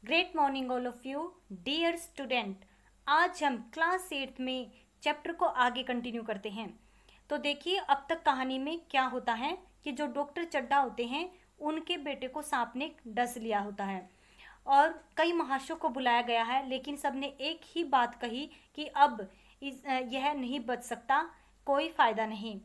Great morning all of you dear student. आज हम class 8 में चैप्टर को आगे कंटिन्यू करते हैं। तो देखिए अब तक कहानी में क्या होता है कि जो डॉक्टर चड्ढा होते हैं उनके बेटे को सांप ने डस लिया होता है और कई महाशयों को बुलाया गया है, लेकिन सबने एक ही बात कही कि अब यह नहीं बच सकता, कोई फायदा नहीं।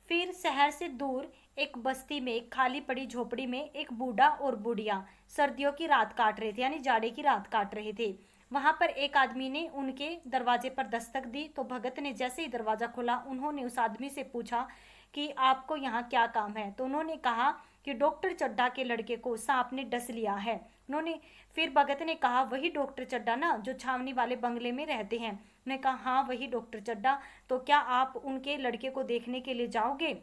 फिर शहर से दूर एक बस्ती में एक खाली पड़ी झोपड़ी में एक बूढ़ा और बुढ़िया सर्दियों की रात काट रहे थे, यानी जाड़े की रात काट रहे थे। वहां पर एक आदमी ने उनके दरवाजे पर दस्तक दी तो भगत ने जैसे ही दरवाजा खोला उन्होंने उस आदमी से पूछा कि आपको यहाँ क्या काम है। तो उन्होंने कहा कि डॉक्टर चड्ढा के लड़के को सांप ने डस लिया है। उन्होंने फिर भगत ने कहा वही डॉक्टर चड्ढा ना जो छावनी वाले बंगले में रहते हैं। उन्होंने कहा हाँ वही डॉक्टर चड्ढा, तो क्या आप उनके लड़के को देखने के लिए जाओगे।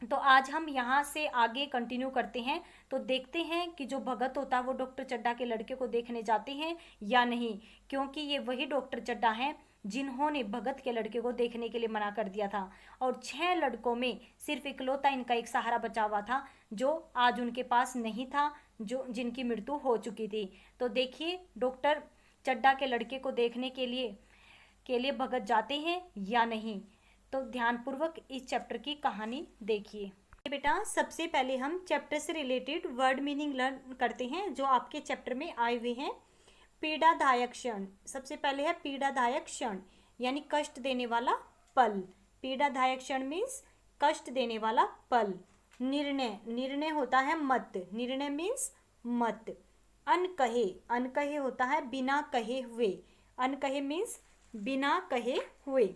तो आज हम यहाँ से आगे कंटिन्यू करते हैं, तो देखते हैं कि जो भगत होता है वो डॉक्टर चड्ढा के लड़के को देखने जाते हैं या नहीं, क्योंकि ये वही डॉक्टर चड्ढा हैं जिन्होंने भगत के लड़के को देखने के लिए मना कर दिया था। और 6 लड़कों में सिर्फ इकलौता इनका एक सहारा बचा हुआ था जो आज उनके पास नहीं था, जो जिनकी मृत्यु हो चुकी थी। तो देखिए डॉक्टर चड्ढा के लड़के को देखने के लिए भगत जाते हैं या नहीं। तो ध्यानपूर्वक इस चैप्टर की कहानी देखिए। बेटा सबसे पहले हम चैप्टर से रिलेटेड वर्ड मीनिंग लर्न करते हैं जो आपके चैप्टर में आए हुए हैं। पीड़ादायक क्षण, सबसे पहले है पीड़ादायक क्षण यानी कष्ट देने वाला पल। पीड़ादायक क्षण मीन्स कष्ट देने वाला पल। निर्णय, निर्णय होता है मत, निर्णय मीन्स मत। अनकहे, अनकहे होता है बिना कहे हुए, अनकहे मीन्स बिना कहे हुए।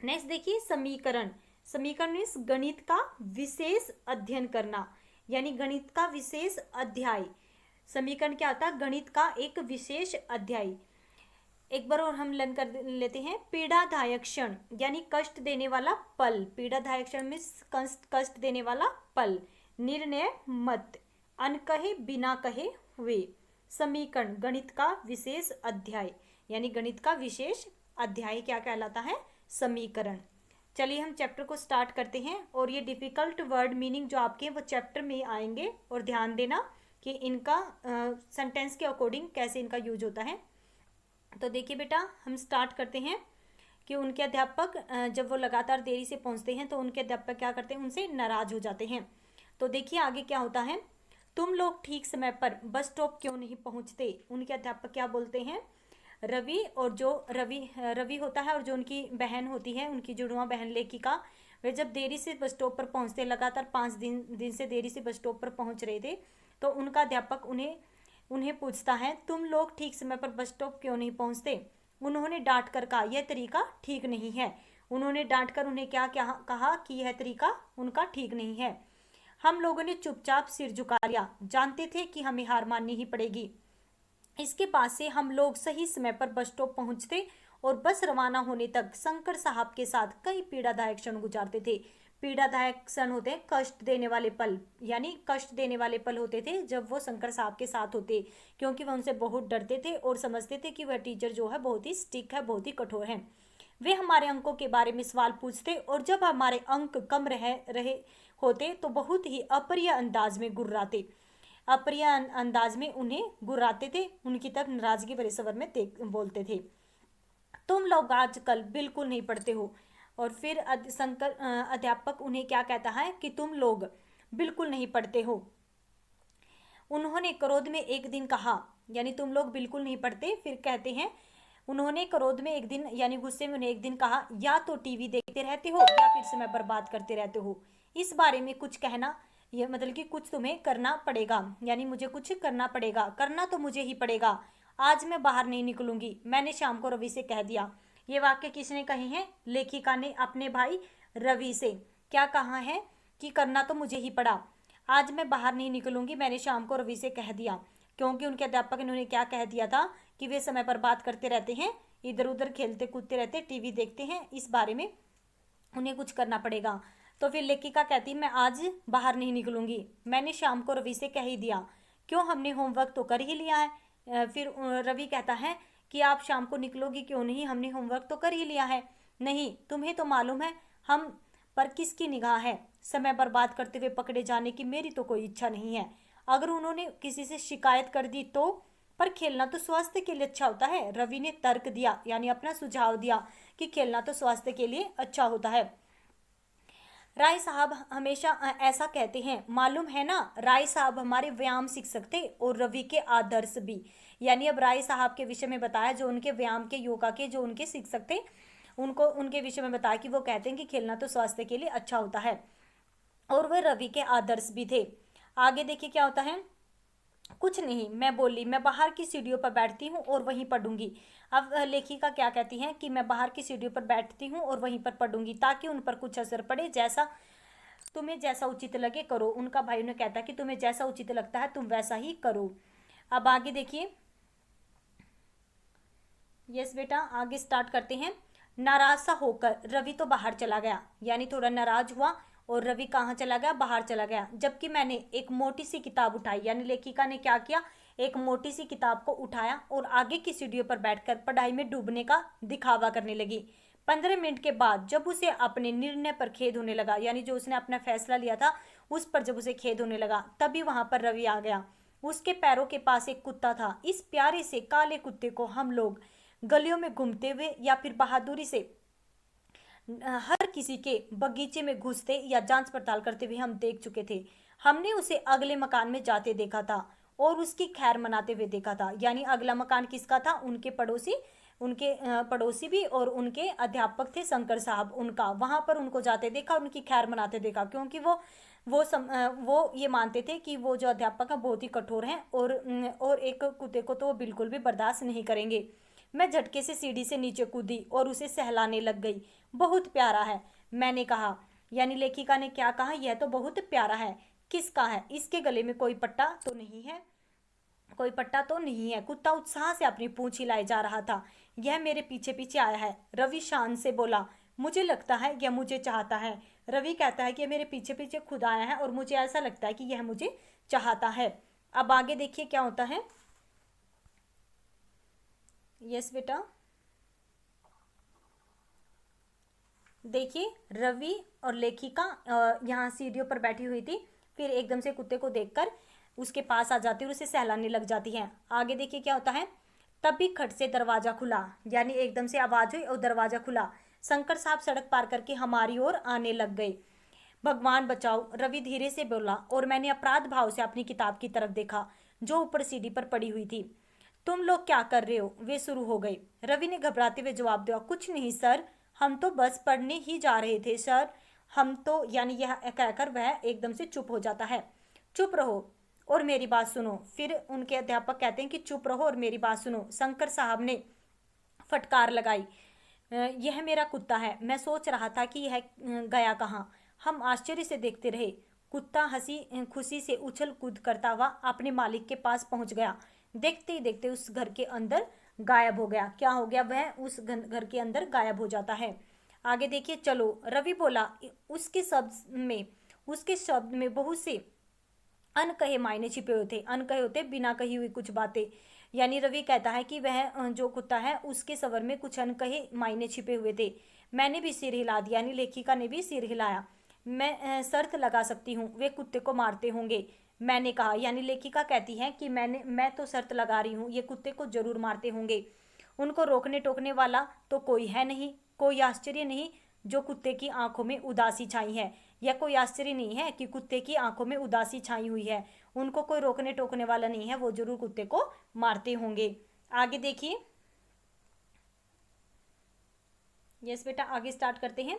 नेक्स्ट देखिए समीकरण, समीकरण मीन्स गणित का विशेष अध्ययन करना, यानी गणित का विशेष अध्याय। समीकरण क्या होता है, गणित का एक विशेष अध्याय। एक बार और हम लर्न कर लेते हैं। पीड़ादायक क्षण यानी कष्ट देने वाला पल, पीड़ादायक क्षण मीन्स कष्ट देने वाला पल। निर्णय मत, अनकहे बिना कहे हुए। समीकरण गणित का विशेष अध्याय, यानी गणित का विशेष अध्याय क्या कहलाता है, समीकरण। चलिए हम चैप्टर को स्टार्ट करते हैं और ये डिफिकल्ट वर्ड मीनिंग जो आपके वो चैप्टर में आएंगे और ध्यान देना कि इनका सेंटेंस के अकॉर्डिंग कैसे इनका यूज होता है। तो देखिए बेटा हम स्टार्ट करते हैं कि उनके अध्यापक जब वो लगातार देरी से पहुंचते हैं तो उनके अध्यापक क्या करते हैं, उनसे नाराज हो जाते हैं। तो देखिए आगे क्या होता है, तुम लोग ठीक समय पर बस स्टॉप क्यों नहीं पहुंचते। उनके अध्यापक क्या बोलते हैं, रवि और जो रवि होता है और जो उनकी बहन होती है, उनकी जुड़वा बहन लेखिका, वे जब देरी से बस स्टॉप पर पहुंचते, लगातार 5 दिन से देरी से बस स्टॉप पर पहुंच रहे थे, तो उनका अध्यापक उन्हें पूछता है तुम लोग ठीक समय पर बस स्टॉप क्यों नहीं पहुंचते। उन्होंने डांट कर कहा यह तरीका ठीक नहीं है। उन्होंने डांट कर उन्हें क्या क्या कहा कि यह तरीका उनका ठीक नहीं है। हम लोगों ने चुपचाप सिर झुका लिया, जानते थे कि हमें हार माननी ही पड़ेगी। इसके बाद से हम लोग सही समय पर बस स्टॉप पहुंचते और बस रवाना होने तक शंकर साहब के साथ कई पीड़ादायक क्षण गुजारते थे। पीड़ादायक क्षण होते हैं कष्ट देने वाले पल, यानी कष्ट देने वाले पल होते थे जब वो शंकर साहब के साथ होते, क्योंकि वह उनसे बहुत डरते थे और समझते थे कि वह टीचर जो है बहुत ही स्ट्रिक्ट है, बहुत ही कठोर है। वे हमारे अंकों के बारे में सवाल पूछते और जब हमारे अंक कम रहे होते तो बहुत ही अप्रिय अंदाज में गुर्राते, अप्रिय अंदाज में उन्हें गुर्राते थे, उनकी तरफ नाराजगी भरे स्वर में बोलते थे, तुम लोग आजकल बिल्कुल नहीं पढ़ते हो। और फिर अध्यापक उन्हें क्या कहता है कि तुम लोग बिल्कुल नहीं पढ़ते हो। उन्होंने क्रोध में एक दिन कहा, यानी तुम लोग बिल्कुल नहीं पढ़ते। फिर कहते हैं उन्होंने क्रोध में एक दिन यानी गुस्से में उन्हें एक दिन कहा, या तो टीवी देखते रहते हो या फिर समय बर्बाद करते रहते हो। इस बारे में कुछ कहना, यह मतलब कि कुछ तुम्हें करना पड़ेगा, यानी मुझे कुछ करना पड़ेगा, करना तो मुझे ही पड़ेगा। आज मैं बाहर नहीं निकलूंगी, मैंने शाम को रवि से कह दिया। ये वाक्य किसने कहे हैं, लेखिका ने अपने भाई रवि से क्या कहा है कि करना तो मुझे ही पड़ा। आज मैं बाहर नहीं निकलूंगी, मैंने शाम को रवि से कह दिया, क्योंकि उनके अध्यापक ने उन्हें क्या कह दिया था कि वे समय पर बात करते रहते हैं, इधर उधर खेलते कूदते रहते, टीवी देखते हैं, इस बारे में उन्हें कुछ करना पड़ेगा। तो फिर लेखिका कहती मैं आज बाहर नहीं निकलूंगी, मैंने शाम को रवि से कह ही दिया। क्यों, हमने होमवर्क तो कर ही लिया है। फिर रवि कहता है कि आप शाम को निकलोगी क्यों नहीं, हमने होमवर्क तो कर ही लिया है। नहीं, तुम्हें तो मालूम है हम पर किसकी निगाह है, समय बर्बाद करते हुए पकड़े जाने की मेरी तो कोई इच्छा नहीं है। अगर उन्होंने किसी से शिकायत कर दी तो पर खेलना तो स्वास्थ्य के लिए अच्छा होता है। रवि ने तर्क दिया, यानी अपना सुझाव दिया कि खेलना तो स्वास्थ्य के लिए अच्छा होता है। राय साहब हमेशा ऐसा कहते हैं, मालूम है ना। राय साहब हमारे व्यायाम शिक्षक थे और रवि के आदर्श भी। यानी अब राय साहब के विषय में बताया, जो उनके व्यायाम के, योगा के जो उनके शिक्षक थे, उनको उनके विषय में बताया कि वो कहते हैं कि खेलना तो स्वास्थ्य के लिए अच्छा होता है, और वह रवि के आदर्श भी थे। आगे देखिए क्या होता है। कुछ नहीं, मैं बोली, मैं बाहर की सीढ़ियों पर बैठती हूँ और वहीं पढ़ूंगी। अब लेखिका क्या कहती हैं कि मैं बाहर की सीढ़ियों पर बैठती हूँ और वहीं पर पढ़ूंगी, ताकि उन पर कुछ असर पड़े। जैसा तुम्हें जैसा उचित लगे करो। उनका भाई ने कहता है कि तुम्हें जैसा उचित लगता है तुम वैसा ही करो। अब आगे देखिए। यस बेटा, आगे स्टार्ट करते हैं। नाराज सा होकर रवि तो बाहर चला गया, यानी थोड़ा नाराज हुआ और रवि कहाँ चला गया, बाहर चला गया। जबकि मैंने एक मोटी सी किताब उठाई, यानी लेखिका ने क्या किया, एक मोटी सी किताब को उठाया और आगे की सीढ़ियों पर बैठकर पढ़ाई में डूबने का दिखावा करने लगी। 15 मिनट के बाद जब उसे अपने निर्णय पर खेद होने लगा, यानी जो उसने अपना फैसला लिया था उस पर जब उसे खेद होने लगा, तभी वहां पर रवि आ गया। उसके पैरों के पास एक कुत्ता था। इस प्यारे से काले कुत्ते को हम लोग गलियों में घूमते हुए या फिर बहादुरी से हर किसी के बगीचे में घुसते या जांच पड़ताल करते हुए हम देख चुके थे। हमने उसे अगले मकान में जाते देखा था और उसकी खैर मनाते हुए देखा था। यानी अगला मकान किसका था, उनके पड़ोसी, उनके पड़ोसी भी और उनके अध्यापक थे शंकर साहब, उनका। वहां पर उनको जाते देखा, उनकी खैर मनाते देखा, क्योंकि वो ये मानते थे कि वो जो अध्यापक है बहुत ही कठोर हैं और एक कुत्ते को तो वो बिल्कुल भी बर्दाश्त नहीं करेंगे। मैं झटके से सीढ़ी से नीचे कूदी और उसे सहलाने लग गई। बहुत प्यारा है, मैंने कहा। यानी लेखिका ने क्या कहा, यह तो बहुत प्यारा है। किसका है, इसके गले में कोई पट्टा तो नहीं है, कोई पट्टा तो नहीं है। कुत्ता उत्साह से अपनी पूंछ हिलाए जा रहा था। यह मेरे पीछे पीछे आया है, रवि शान से बोला। मुझे लगता है यह मुझे चाहता है। रवि कहता है कि यह मेरे पीछे पीछे खुद आया है और मुझे ऐसा लगता है कि यह मुझे चाहता है। अब आगे देखिए क्या होता है। यस बेटा, देखिए रवि और लेखिका यहाँ सीढ़ियों पर बैठी हुई थी, फिर एकदम से कुत्ते को देखकर उसके पास आ जाती है और उसे सहलाने लग जाती है। आगे देखिए क्या होता है। तभी खट से दरवाजा खुला, यानी एकदम से आवाज हुई और दरवाजा खुला। शंकर साहब सड़क पार करके हमारी ओर आने लग गए। भगवान बचाओ, रवि धीरे से बोला, और मैंने अपराध भाव से अपनी किताब की तरफ देखा जो ऊपर सीढ़ी पर पड़ी हुई थी। तुम लोग क्या कर रहे हो, वे शुरू हो गए। रवि ने घबराते हुए जवाब दिया, कुछ नहीं सर, हम तो बस पढ़ने ही जा रहे थे सर। हम तो, यानी यह कहकर वह एकदम से चुप हो जाता है। चुप रहो और मेरी बात सुनो। फिर उनके अध्यापक कहते हैं कि चुप रहो और मेरी बात सुनो। शंकर साहब ने फटकार लगाई, यह मेरा कुत्ता है। मैं सोच रहा था कि यह गया कहाँ। हम आश्चर्य से देखते रहे। कुत्ता हंसी खुशी से उछल कूद करता हुआ अपने मालिक के पास पहुंच गया। देखते ही देखते उस घर के अंदर गायब हो गया। क्या हो गया, वह उस घर के अंदर गायब हो जाता है। आगे देखिए, चलो, रवि बोला। उसके शब्द में बहुत से अनकहे मायने छिपे हुए थे। अनकहे होते बिना कही हुई कुछ बातें। यानी रवि कहता है कि वह जो कुत्ता है उसके सवर में कुछ अनकहे मायने छिपे हुए थे। मैंने भी सिर हिला दिया, यानी लेखिका ने भी सिर हिलाया। मैं शर्त लगा सकती हूँ, वे कुत्ते को मारते होंगे, मैंने कहा। यानी लेखिका कहती है कि मैं तो शर्त लगा रही हूँ, ये कुत्ते को जरूर मारते होंगे। उनको रोकने टोकने वाला तो कोई है नहीं। कोई आश्चर्य नहीं जो कुत्ते की आंखों में उदासी छाई है। यह कोई आश्चर्य नहीं है कि कुत्ते की आंखों में उदासी छाई हुई है। उनको कोई रोकने टोकने वाला नहीं है, वो जरूर कुत्ते को मारते होंगे। आगे देखिए। यस बेटा, आगे स्टार्ट करते हैं।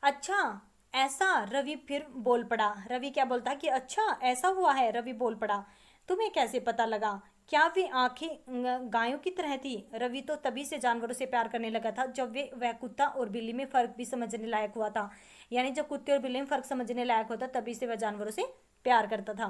अच्छा ऐसा, रवि फिर बोल पड़ा। रवि क्या बोलता है कि अच्छा ऐसा हुआ है। रवि बोल पड़ा, तुम्हें कैसे पता लगा? क्या वे आंखें गायों की तरह थी? रवि तो तभी से जानवरों से प्यार करने लगा था जब वह कुत्ता और बिल्ली में फर्क भी समझने लायक हुआ था। यानी जब कुत्ते और बिल्ली में फर्क समझने लायक होता तभी से वह जानवरों से प्यार करता था।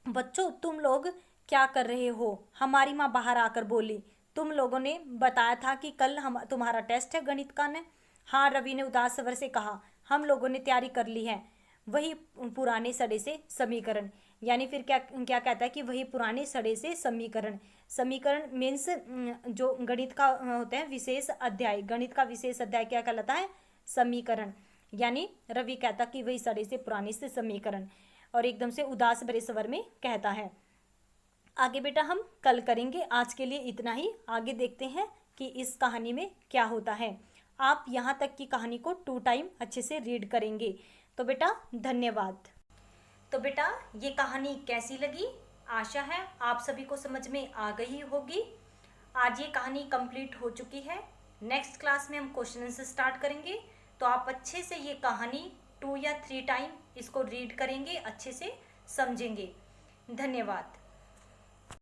बच्चों, तुम लोग क्या कर रहे हो? हमारी माँ बाहर आकर बोली। तुम लोगों ने बताया था कि कल हम तुम्हारा टेस्ट है गणित का ने? हाँ, रवि ने उदास स्वर से कहा। हम लोगों ने तैयारी कर ली है। वही पुराने सड़े से समीकरण। यानी फिर क्या क्या कहता है कि वही पुराने सड़े से समीकरण। समीकरण मीन्स जो गणित का होता है विशेष अध्याय। गणित का विशेष अध्याय क्या कहलाता है? समीकरण। यानी रवि कहता कि वही सड़े से पुराने से समीकरण, और एकदम से उदास भरे स्वर में कहता है। आगे बेटा हम कल करेंगे। आज के लिए इतना ही। आगे देखते हैं कि इस कहानी में क्या होता है। आप यहाँ तक की कहानी को 2 टाइम अच्छे से रीड करेंगे। तो बेटा धन्यवाद। तो बेटा ये कहानी कैसी लगी? आशा है आप सभी को समझ में आ गई होगी। आज ये कहानी कंप्लीट हो चुकी है। नेक्स्ट क्लास में हम क्वेश्चन आंसर स्टार्ट करेंगे। तो आप अच्छे से ये कहानी 2 या 3 टाइम इसको रीड करेंगे, अच्छे से समझेंगे। धन्यवाद।